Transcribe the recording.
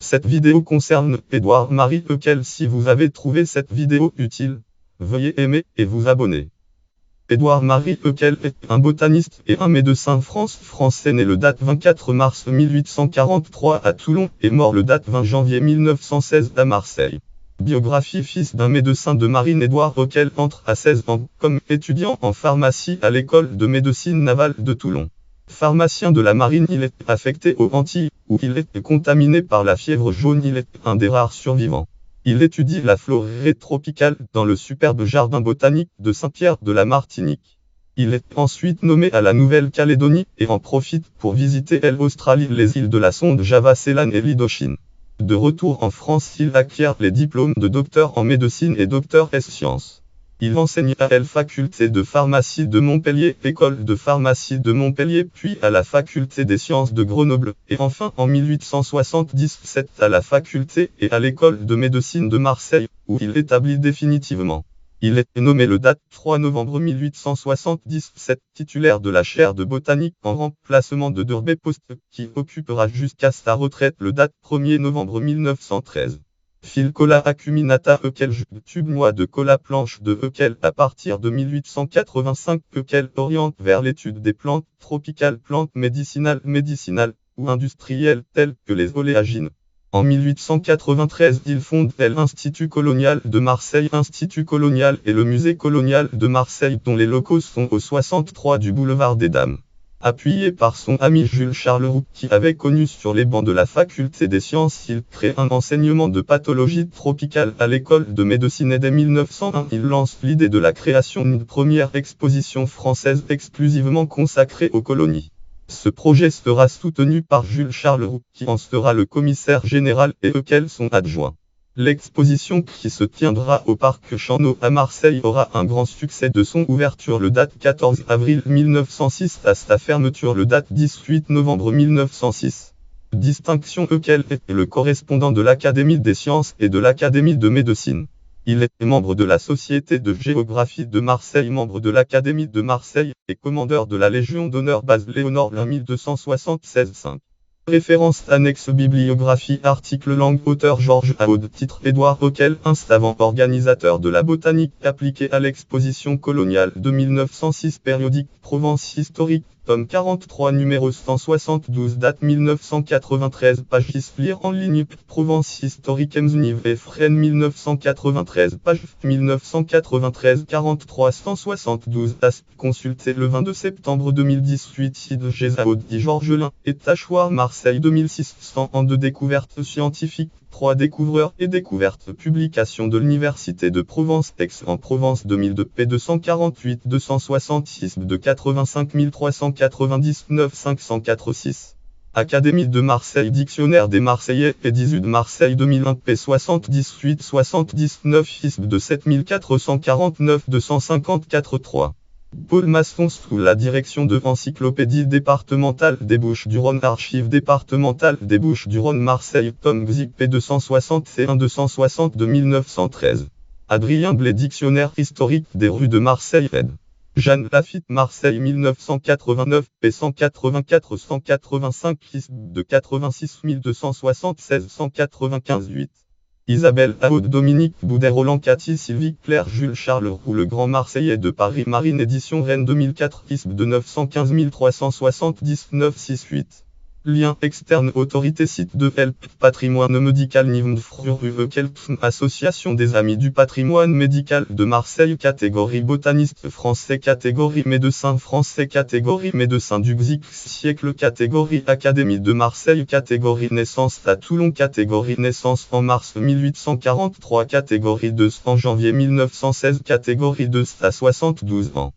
Cette vidéo concerne Édouard Marie Heckel. Si vous avez trouvé cette vidéo utile, veuillez aimer et vous abonner. Édouard Marie Heckel est un botaniste et un médecin français né le date 24 mars 1843 à Toulon et mort le date 20 janvier 1916 à Marseille. Biographie. Fils d'un médecin de marine, Édouard Heckel entre à 16 ans comme étudiant en pharmacie à l'école de médecine navale de Toulon. Pharmacien de la marine, il est affecté aux Antilles, où il est contaminé par la fièvre jaune. Il est un des rares survivants. Il étudie la florée tropicale dans le superbe jardin botanique de Saint-Pierre de la Martinique. Il est ensuite nommé à la Nouvelle-Calédonie et en profite pour visiter l'Australie, les îles de la Sonde, Java, Ceylan et l'Indochine. De retour en France, il acquiert les diplômes de docteur en médecine et docteur ès sciences. Il enseigne à la faculté de pharmacie de Montpellier, école de pharmacie de Montpellier, puis à la faculté des sciences de Grenoble, et enfin en 1877 à la faculté et à l'école de médecine de Marseille, où il établit définitivement. Il est nommé le date 3 novembre 1877 titulaire de la chaire de botanique en remplacement de Durbé Post, qui occupera jusqu'à sa retraite le date 1er novembre 1913. Fil cola acuminata Heckel, tube noix de cola planche de Heckel. À partir de 1885, Heckel oriente vers l'étude des plantes tropicales, plantes médicinales ou industrielles telles que les oléagineux. En 1893, il fonde l'Institut colonial de Marseille, Institut colonial et le Musée colonial de Marseille, dont les locaux sont au 63 du boulevard des Dames. Appuyé par son ami Jules Charles Roux, qui avait connu sur les bancs de la faculté des sciences, il crée un enseignement de pathologie tropicale à l'école de médecine et dès 1901, il lance l'idée de la création d'une première exposition française exclusivement consacrée aux colonies. Ce projet sera soutenu par Jules Charles Roux, qui en sera le commissaire général, et Heckel son adjoint. L'exposition, qui se tiendra au parc Champeau à Marseille, aura un grand succès de son ouverture le date 14 avril 1906 à sa fermeture le date 18 novembre 1906. Distinction. Heckel est le correspondant de l'Académie des sciences et de l'Académie de médecine. Il est membre de la Société de géographie de Marseille, membre de l'Académie de Marseille, et commandeur de la Légion d'honneur base Léonard 1276-5. Référence annexe. Bibliographie. Article. Langue. Auteur Georges Aude. Titre. Édouard Heckel, un savant organisateur de la botanique appliquée à l'exposition coloniale de 1906. Périodique Provence historique, tome 43, numéro 172, date 1993, page 10. Lire en ligne. Provence historique Emsuniv et Fresnes 1993, page 1993, 43 172. As. Consulté le 22 septembre 2018. Site Gézaud dit Georges Lin et Tachoir Marseille 2600 ans de découvertes scientifiques. 3 découvreurs et découvertes. Publication de l'Université de Provence. Aix-en-Provence 2002 p. 248 266 de 85 399 546. Académie de Marseille. Dictionnaire des Marseillais et 18 Marseille 2001 p. 78 79 ISB de 7449 254 3. Paul Masson sous la direction de Encyclopédie départementale des Bouches-du-Rhône, Archives départementales des Bouches-du-Rhône, Marseille, tome XIP p. 260 et 1 260 de 1913. Adrien Blé. Dictionnaire historique des rues de Marseille, ed. Jeanne Lafitte, Marseille 1989 p. 184 185 de 86 276 195 8. Isabelle Aude. Dominique Boudet. Roland Cathy. Sylvie Claire. Jules Charles Roux. Le Grand Marseillais de Paris. Marine édition Rennes 2004. ISB de 915 379 68. Lien externe. Autorité. Site de Help. Patrimoine médical Nivm Heckel. Association des Amis du Patrimoine médical de Marseille. Catégorie botaniste français. Catégorie médecin français. Catégorie médecin du siècle. Catégorie Académie de Marseille. Catégorie naissance à Toulon. Catégorie naissance en mars 1843. Catégorie 2 en janvier 1916. Catégorie 2 à 72 ans.